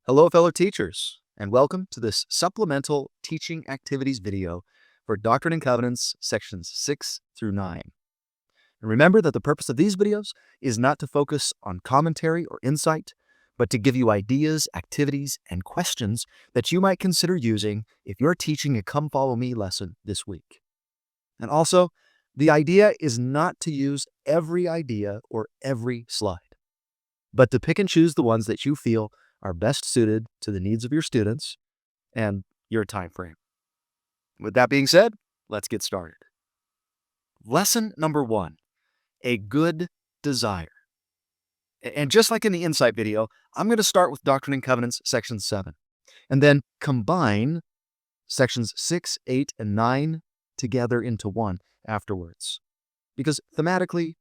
Hello, fellow teachers, and welcome to this supplemental teaching activities video for Doctrine and Covenants sections 6 through 9. And remember that the purpose of these videos is not to focus on commentary or insight, but to give you ideas, activities, and questions that you might consider using if you're teaching a Come Follow Me lesson this week. And also, the idea is not to use every idea or every slide, but to pick and choose the ones that you feel are best suited to the needs of your students and your time frame. With that being said, let's get started. Lesson number 1, a good desire. And just like in the Insight video, I'm going to start with Doctrine and Covenants section 7, and then combine sections 6, 8, and 9 together into one afterwards, because thematically,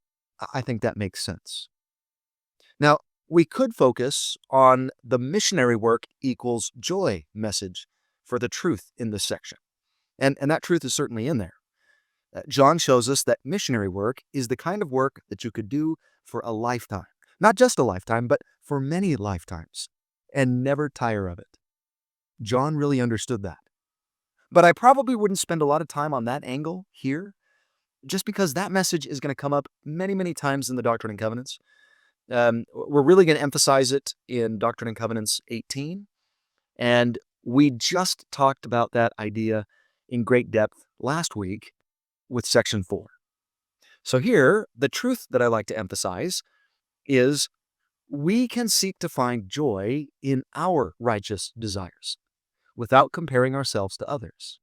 I think that makes sense. Now, we could focus on the missionary work equals joy message for the truth in this section. And that truth is certainly in there. John shows us that missionary work is the kind of work that you could do for a lifetime. Not just a lifetime, but for many lifetimes, and never tire of it. John really understood that. But I probably wouldn't spend a lot of time on that angle here, just because that message is going to come up many, many times in the Doctrine and Covenants. We're really going to emphasize it in Doctrine and Covenants 18, and we just talked about that idea in great depth last week with section 4. So here, the truth that I like to emphasize is we can seek to find joy in our righteous desires without comparing ourselves to others.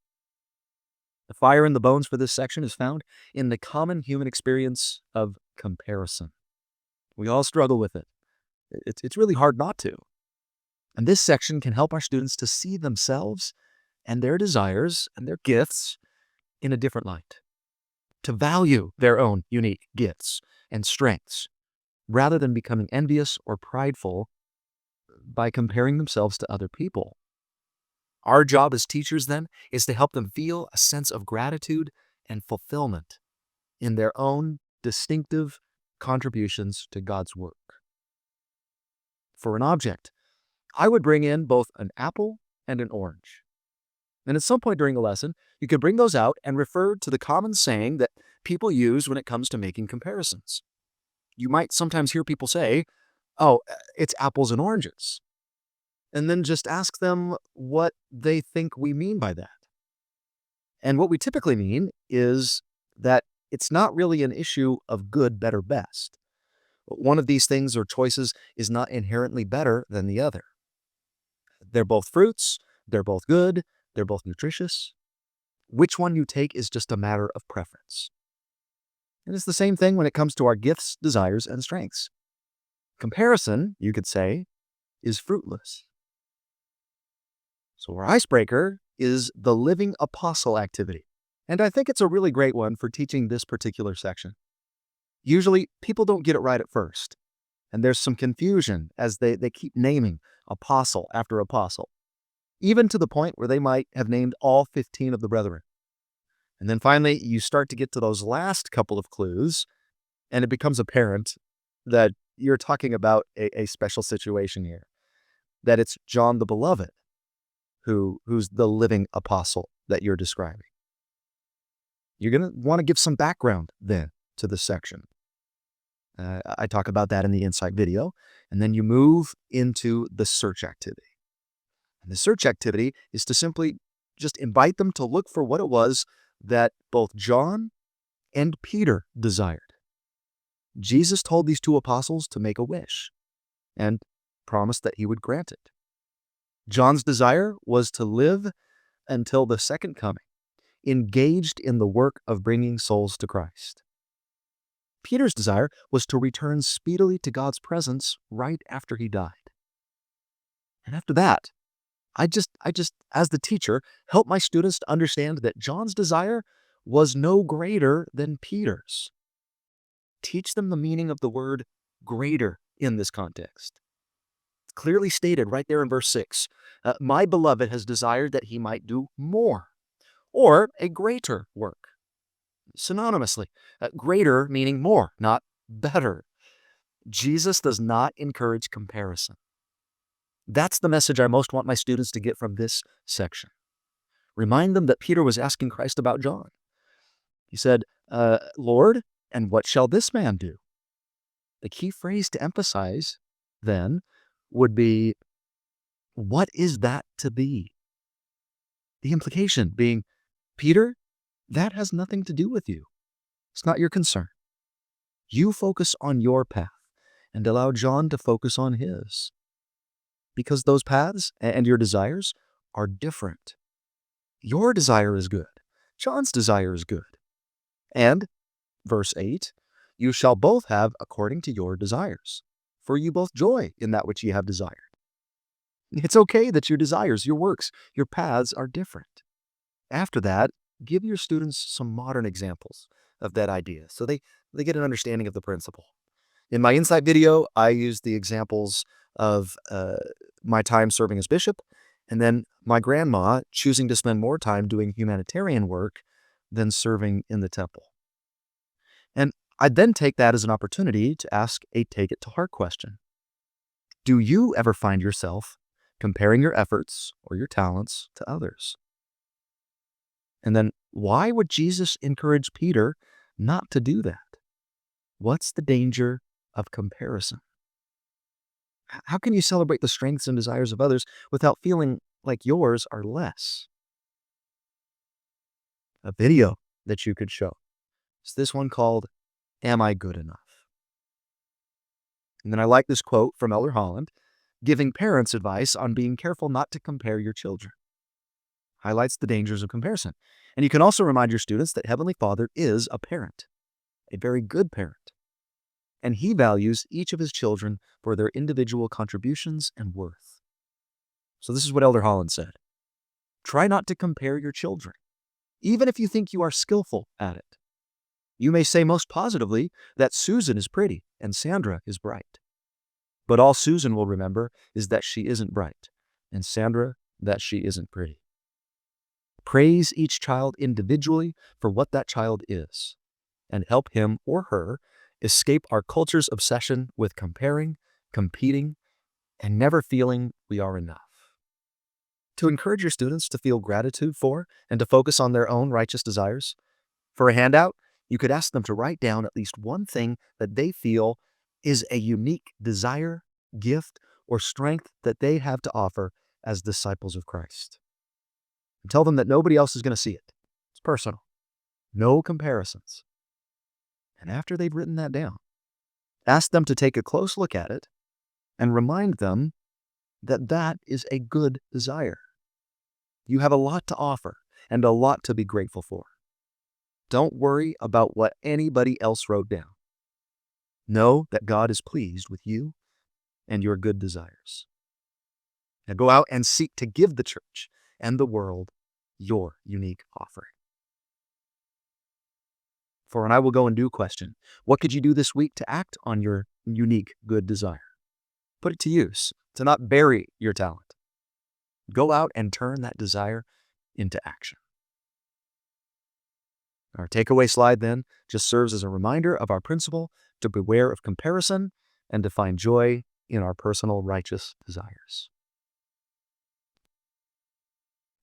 The fire in the bones for this section is found in the common human experience of comparison. We all struggle with it. It's really hard not to. And this section can help our students to see themselves and their desires and their gifts in a different light, to value their own unique gifts and strengths, rather than becoming envious or prideful by comparing themselves to other people. Our job as teachers, then, is to help them feel a sense of gratitude and fulfillment in their own distinctive contributions to God's work. For an object, I would bring in both an apple and an orange. And at some point during the lesson, you could bring those out and refer to the common saying that people use when it comes to making comparisons. You might sometimes hear people say, "Oh, it's apples and oranges." And then just ask them what they think we mean by that. And what we typically mean is that it's not really an issue of good, better, best. One of these things or choices is not inherently better than the other. They're both fruits, they're both good, they're both nutritious. Which one you take is just a matter of preference. And it's the same thing when it comes to our gifts, desires, and strengths. Comparison, you could say, is fruitless. So our icebreaker is the living apostle activity. And I think it's a really great one for teaching this particular section. Usually, people don't get it right at first, and there's some confusion as they keep naming apostle after apostle, even to the point where they might have named all 15 of the brethren. And then finally, you start to get to those last couple of clues, and it becomes apparent that you're talking about a special situation here, that it's John the Beloved who's the living apostle that you're describing. You're going to want to give some background then to this section. I talk about that in the Insight video, and then you move into the search activity. And the search activity is to simply just invite them to look for what it was that both John and Peter desired. Jesus told these two apostles to make a wish and promised that he would grant it. John's desire was to live until the second coming, engaged in the work of bringing souls to Christ. Peter's desire was to return speedily to God's presence right after he died. And after that, I just, as the teacher, help my students to understand that John's desire was no greater than Peter's. Teach them the meaning of the word greater in this context. It's clearly stated right there in verse 6. My beloved has desired that he might do more, or a greater work. Synonymously, greater meaning more, not better. Jesus does not encourage comparison. That's the message I most want my students to get from this section. Remind them that Peter was asking Christ about John. He said, Lord, and what shall this man do? The key phrase to emphasize then would be, what is that to be? The implication being, Peter, that has nothing to do with you. It's not your concern. You focus on your path and allow John to focus on his. Because those paths and your desires are different. Your desire is good. John's desire is good. And, verse 8, you shall both have according to your desires, for you both joy in that which ye have desired. It's okay that your desires, your works, your paths are different. After that, give your students some modern examples of that idea so they get an understanding of the principle. In my insight video, I used the examples of my time serving as bishop, and then my grandma choosing to spend more time doing humanitarian work than serving in the temple. And I'd then take that as an opportunity to ask a take-it-to-heart question. Do you ever find yourself comparing your efforts or your talents to others? And then why would Jesus encourage Peter not to do that? What's the danger of comparison? How can you celebrate the strengths and desires of others without feeling like yours are less? A video that you could show is this one called, Am I Good Enough? And then I like this quote from Elder Holland, giving parents advice on being careful not to compare your children. Highlights the dangers of comparison. And you can also remind your students that Heavenly Father is a parent, a very good parent. And He values each of His children for their individual contributions and worth. So this is what Elder Holland said. Try not to compare your children, even if you think you are skillful at it. You may say most positively that Susan is pretty and Sandra is bright. But all Susan will remember is that she isn't bright, and Sandra, that she isn't pretty. Praise each child individually for what that child is, and help him or her escape our culture's obsession with comparing, competing, and never feeling we are enough. To encourage your students to feel gratitude for and to focus on their own righteous desires, for a handout, you could ask them to write down at least one thing that they feel is a unique desire, gift, or strength that they have to offer as disciples of Christ. And tell them that nobody else is going to see it. It's personal. No comparisons. And after they've written that down, ask them to take a close look at it and remind them that that is a good desire. You have a lot to offer and a lot to be grateful for. Don't worry about what anybody else wrote down. Know that God is pleased with you and your good desires. Now go out and seek to give the church and the world your unique offering. For an I will go and do question, what could you do this week to act on your unique good desire? Put it to use, to not bury your talent. Go out and turn that desire into action. Our takeaway slide then just serves as a reminder of our principle to beware of comparison and to find joy in our personal righteous desires.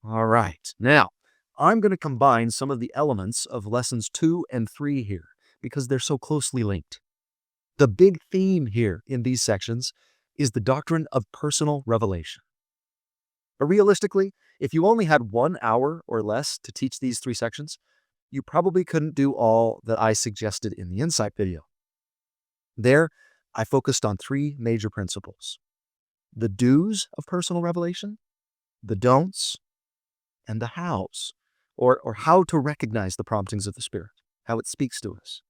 All right, now I'm going to combine some of the elements of lessons 2 and 3 here because they're so closely linked. The big theme here in these sections is the doctrine of personal revelation. But realistically, if you only had 1 hour or less to teach these 3 sections, you probably couldn't do all that I suggested in the Insight video. There, I focused on 3 major principles: the do's of personal revelation, the don'ts, and the hows, or how to recognize the promptings of the Spirit, how it speaks to us.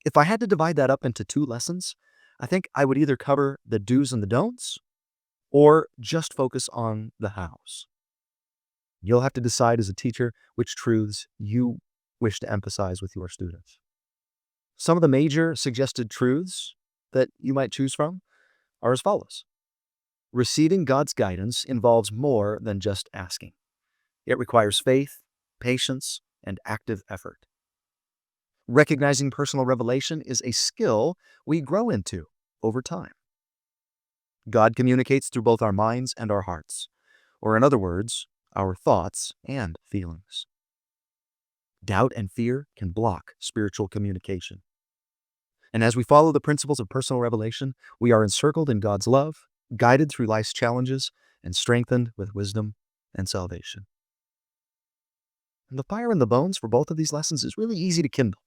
If I had to divide that up into 2 lessons, I think I would either cover the do's and the don'ts, or just focus on the hows. You'll have to decide as a teacher which truths you wish to emphasize with your students. Some of the major suggested truths that you might choose from are as follows. Receiving God's guidance involves more than just asking. It requires faith, patience, and active effort. Recognizing personal revelation is a skill we grow into over time. God communicates through both our minds and our hearts, or in other words, our thoughts and feelings. Doubt and fear can block spiritual communication. And as we follow the principles of personal revelation, we are encircled in God's love, guided through life's challenges, and strengthened with wisdom and salvation. And the fire in the bones for both of these lessons is really easy to kindle.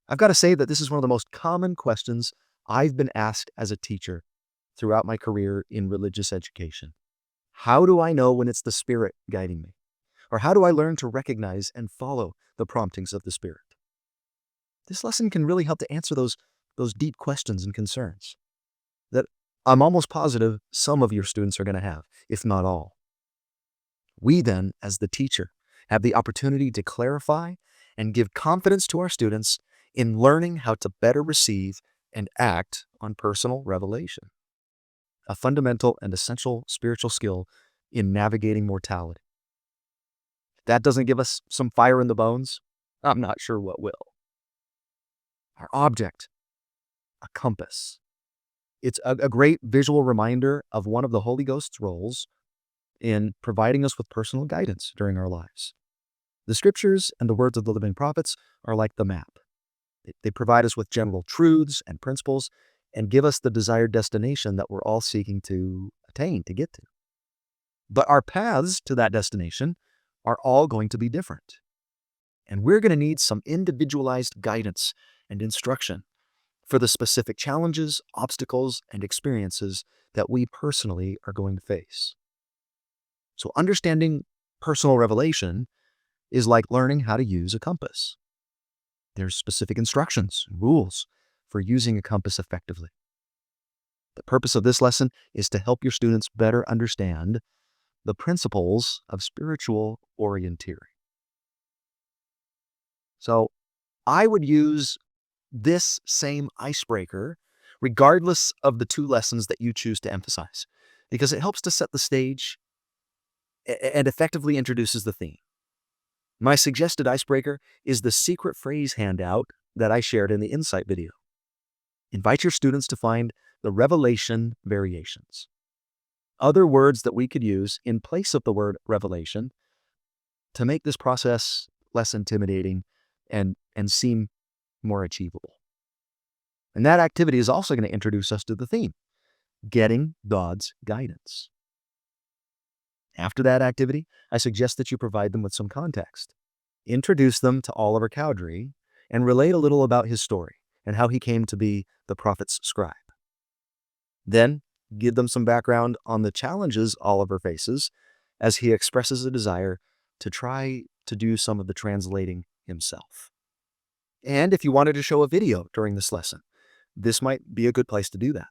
I've got to say that this is one of the most common questions I've been asked as a teacher throughout my career in religious education. How do I know when it's the Spirit guiding me? Or how do I learn to recognize and follow the promptings of the Spirit? This lesson can really help to answer those deep questions and concerns that I'm almost positive some of your students are going to have, if not all. We then, as the teacher, have the opportunity to clarify and give confidence to our students in learning how to better receive and act on personal revelation, a fundamental and essential spiritual skill in navigating mortality. If that doesn't give us some fire in the bones, I'm not sure what will. Our object, a compass. It's a great visual reminder of one of the Holy Ghost's roles in providing us with personal guidance during our lives. The scriptures and the words of the living prophets are like the map. They provide us with general truths and principles and give us the desired destination that we're all seeking to attain, to get to. But our paths to that destination are all going to be different. And we're going to need some individualized guidance and instruction for the specific challenges, obstacles, and experiences that we personally are going to face. So understanding personal revelation is like learning how to use a compass. There's specific instructions and rules for using a compass effectively. The purpose of this lesson is to help your students better understand the principles of spiritual orienteering. So I would use this same icebreaker regardless of the two lessons that you choose to emphasize, because it helps to set the stage and effectively introduces the theme. My suggested icebreaker is the secret phrase handout that I shared in the Insight video. Invite your students to find the revelation variations, other words that we could use in place of the word revelation to make this process less intimidating and seem more achievable. And that activity is also going to introduce us to the theme, getting God's guidance. After that activity, I suggest that you provide them with some context. Introduce them to Oliver Cowdery and relate a little about his story and how he came to be the prophet's scribe. Then, give them some background on the challenges Oliver faces as he expresses a desire to try to do some of the translating himself. And if you wanted to show a video during this lesson, this might be a good place to do that,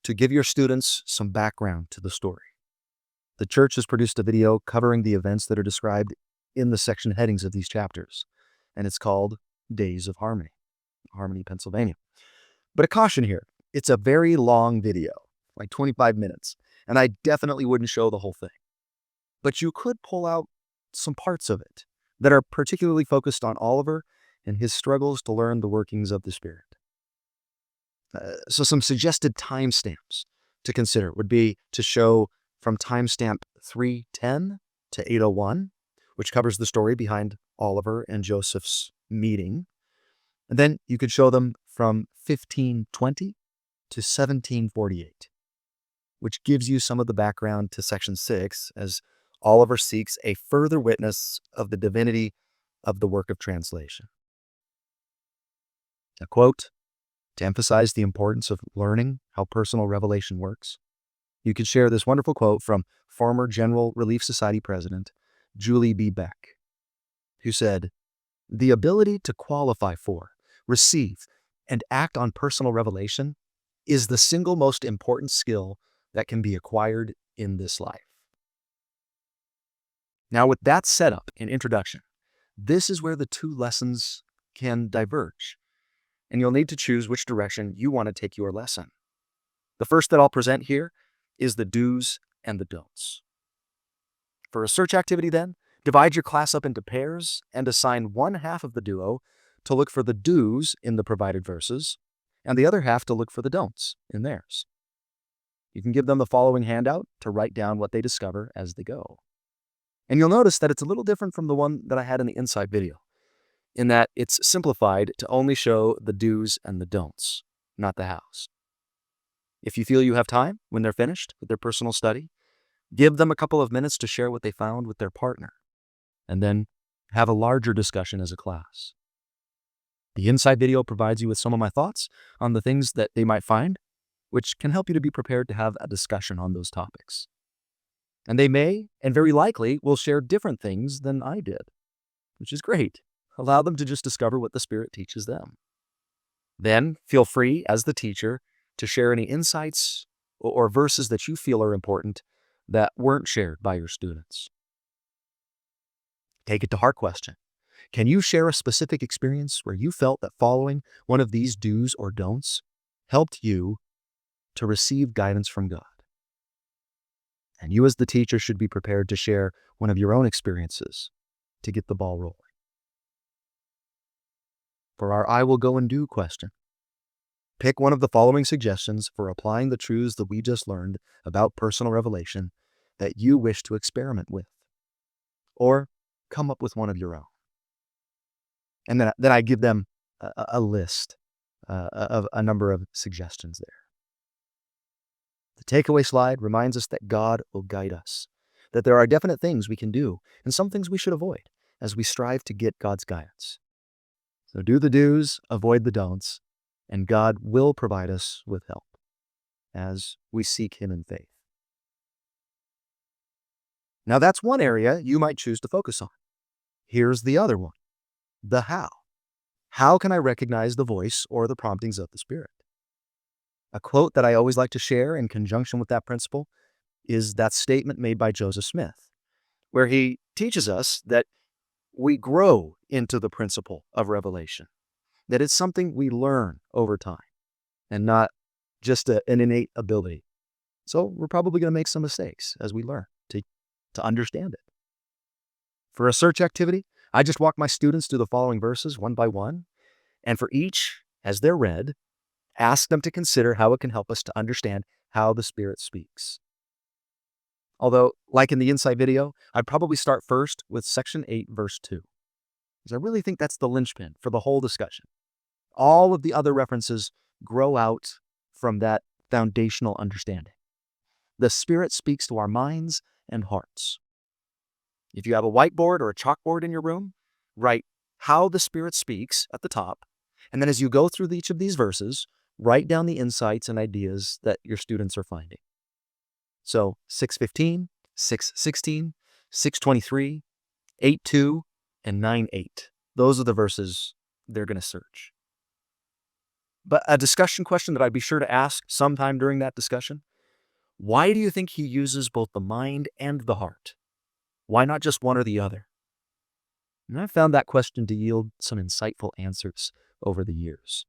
to give your students some background to the story. The church has produced a video covering the events that are described in the section headings of these chapters, and it's called Days of Harmony, Pennsylvania. But a caution here, it's a very long video, like 25 minutes, and I definitely wouldn't show the whole thing. But you could pull out some parts of it that are particularly focused on Oliver and his struggles to learn the workings of the Spirit. So some suggested timestamps to consider would be to show from timestamp 310 to 801, which covers the story behind Oliver and Joseph's meeting. And then you could show them from 1520 to 1748, which gives you some of the background to section 6 as Oliver seeks a further witness of the divinity of the work of translation. A quote, to emphasize the importance of learning how personal revelation works, you could share this wonderful quote from former General Relief Society President Julie B. Beck, who said, "The ability to qualify for, receive, and act on personal revelation is the single most important skill that can be acquired in this life." Now, with that setup and introduction, this is where the two lessons can diverge, and you'll need to choose which direction you want to take your lesson. The first that I'll present here is the do's and the don'ts. For a search activity then, divide your class up into pairs and assign one half of the duo to look for the do's in the provided verses, and the other half to look for the don'ts in theirs. You can give them the following handout to write down what they discover as they go. And you'll notice that it's a little different from the one that I had in the inside video, in that it's simplified to only show the do's and the don'ts, not the hows. If you feel you have time when they're finished with their personal study, give them a couple of minutes to share what they found with their partner, and then have a larger discussion as a class. The inside video provides you with some of my thoughts on the things that they might find, which can help you to be prepared to have a discussion on those topics. And they may, and very likely, will share different things than I did, which is great. Allow them to just discover what the Spirit teaches them. Then feel free, as the teacher, to share any insights or verses that you feel are important that weren't shared by your students. Take it to heart question. Can you share a specific experience where you felt that following one of these do's or don'ts helped you to receive guidance from God? And you as the teacher should be prepared to share one of your own experiences to get the ball rolling. For our I will go and do question, pick one of the following suggestions for applying the truths that we just learned about personal revelation that you wish to experiment with. Or come up with one of your own. And then I give them a list of a number of suggestions there. The takeaway slide reminds us that God will guide us, that there are definite things we can do and some things we should avoid as we strive to get God's guidance. So do the do's, avoid the don'ts, and God will provide us with help as we seek Him in faith. Now that's one area you might choose to focus on. Here's the other one, the how. How can I recognize the voice or the promptings of the Spirit? A quote that I always like to share in conjunction with that principle is that statement made by Joseph Smith, where he teaches us that we grow into the principle of revelation, that it's something we learn over time and not just an innate ability. So we're probably going to make some mistakes as we learn to understand it. For a search activity, I just walk my students through the following verses one by one, and for each, as they're read, ask them to consider how it can help us to understand how the Spirit speaks. Although, like in the inside video, I'd probably start first with section 8, verse 2, because I really think that's the linchpin for the whole discussion. All of the other references grow out from that foundational understanding. The Spirit speaks to our minds and hearts. If you have a whiteboard or a chalkboard in your room, write how the Spirit speaks at the top, and then as you go through each of these verses, write down the insights and ideas that your students are finding. So 6:15, 6:16, 6:23, 8:2, and 9:8. Those are the verses they're going to search. But a discussion question that I'd be sure to ask sometime during that discussion: why do you think He uses both the mind and the heart? Why not just one or the other? And I've found that question to yield some insightful answers over the years.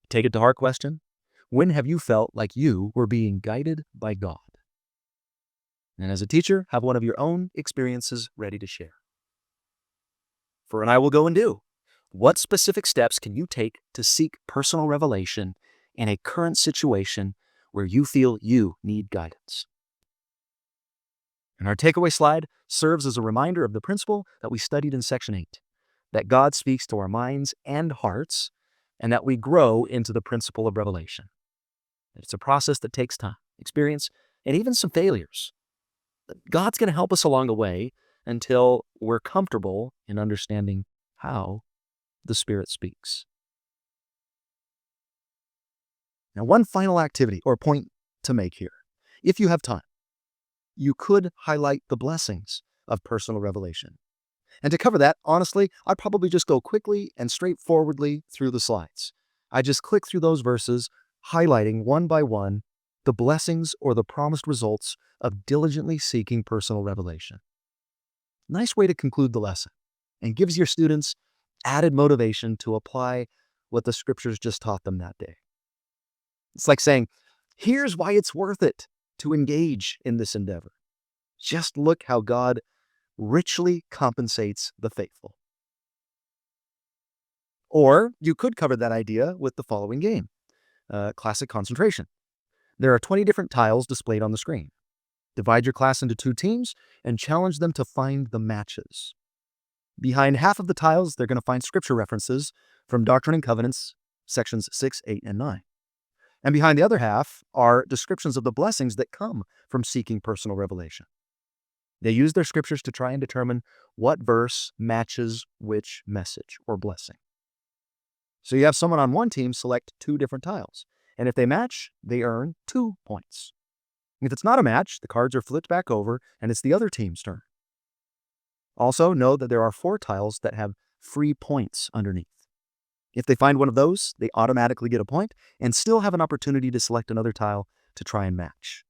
Take it to heart question. When have you felt like you were being guided by God? And as a teacher, have one of your own experiences ready to share. For an I will go and do, what specific steps can you take to seek personal revelation in a current situation where you feel you need guidance? And our takeaway slide serves as a reminder of the principle that we studied in section 8, that God speaks to our minds and hearts, and that we grow into the principle of revelation. It's a process that takes time, experience, and even some failures. God's going to help us along the way until we're comfortable in understanding how the Spirit speaks. Now, one final activity or point to make here. If you have time, you could highlight the blessings of personal revelation. And to cover that, honestly, I'd probably just go quickly and straightforwardly through the slides. I just click through those verses, highlighting one by one the blessings or the promised results of diligently seeking personal revelation. Nice way to conclude the lesson, and gives your students added motivation to apply what the scriptures just taught them that day. It's like saying, here's why it's worth it to engage in this endeavor. Just look how God richly compensates the faithful. Or you could cover that idea with the following game, classic concentration. There are 20 different tiles displayed on the screen. Divide your class into 2 teams and challenge them to find the matches. Behind half of the tiles, they're going to find scripture references from Doctrine and Covenants, sections 6, 8, and 9. And behind the other half are descriptions of the blessings that come from seeking personal revelation. They use their scriptures to try and determine what verse matches which message or blessing. So you have someone on one team select 2 different tiles, and if they match, they earn 2 points. If it's not a match, the cards are flipped back over, and it's the other team's turn. Also, know that there are 4 tiles that have free points underneath. If they find one of those, they automatically get a point and still have an opportunity to select another tile to try and match.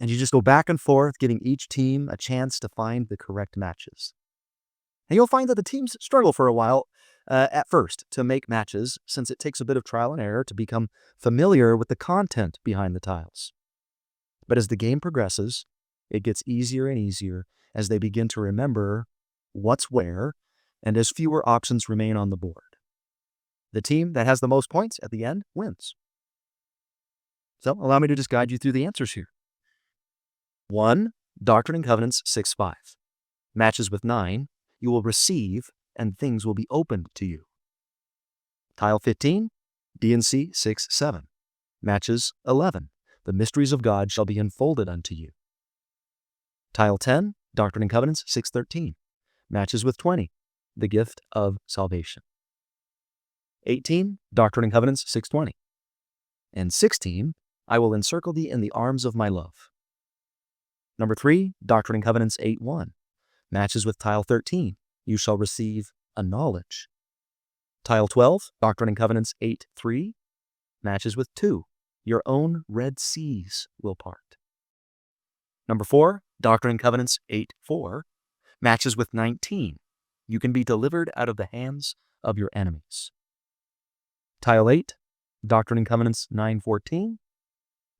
And you just go back and forth, giving each team a chance to find the correct matches. And you'll find that the teams struggle for a while at first to make matches, since it takes a bit of trial and error to become familiar with the content behind the tiles. But as the game progresses, it gets easier and easier as they begin to remember what's where, and as fewer options remain on the board. The team that has the most points at the end wins. So allow me to just guide you through the answers here. 1. Doctrine and Covenants 6:5. Matches with 9, you will receive and things will be opened to you. Tile 15, D&C 6:7. Matches 11. The mysteries of God shall be unfolded unto you. Tile 10, Doctrine and Covenants 6:13. Matches with 20. The gift of salvation. 18, Doctrine and Covenants 6:20. And 16, I will encircle thee in the arms of my love. Number 3, Doctrine and Covenants 8:1. Matches with tile 13. You shall receive a knowledge. Tile 12, Doctrine and Covenants 8:3. Matches with 2. Your own Red Seas will part. Number 4, Doctrine and Covenants 8:4. Matches with 19. You can be delivered out of the hands of your enemies. Tile 8, Doctrine and Covenants 9:14.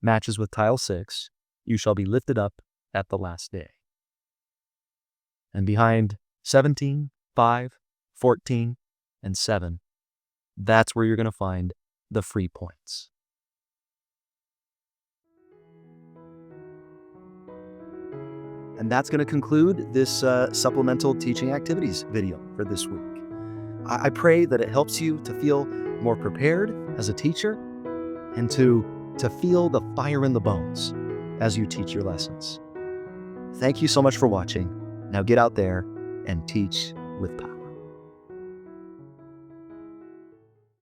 Matches with tile 6. You shall be lifted up at the last day. And behind 17, 5, 14, and 7, that's where you're going to find the free points. And that's going to conclude this supplemental teaching activities video for this week. I pray that it helps you to feel more prepared as a teacher and to feel the fire in the bones as you teach your lessons. Thank you so much for watching. Now get out there and teach with power.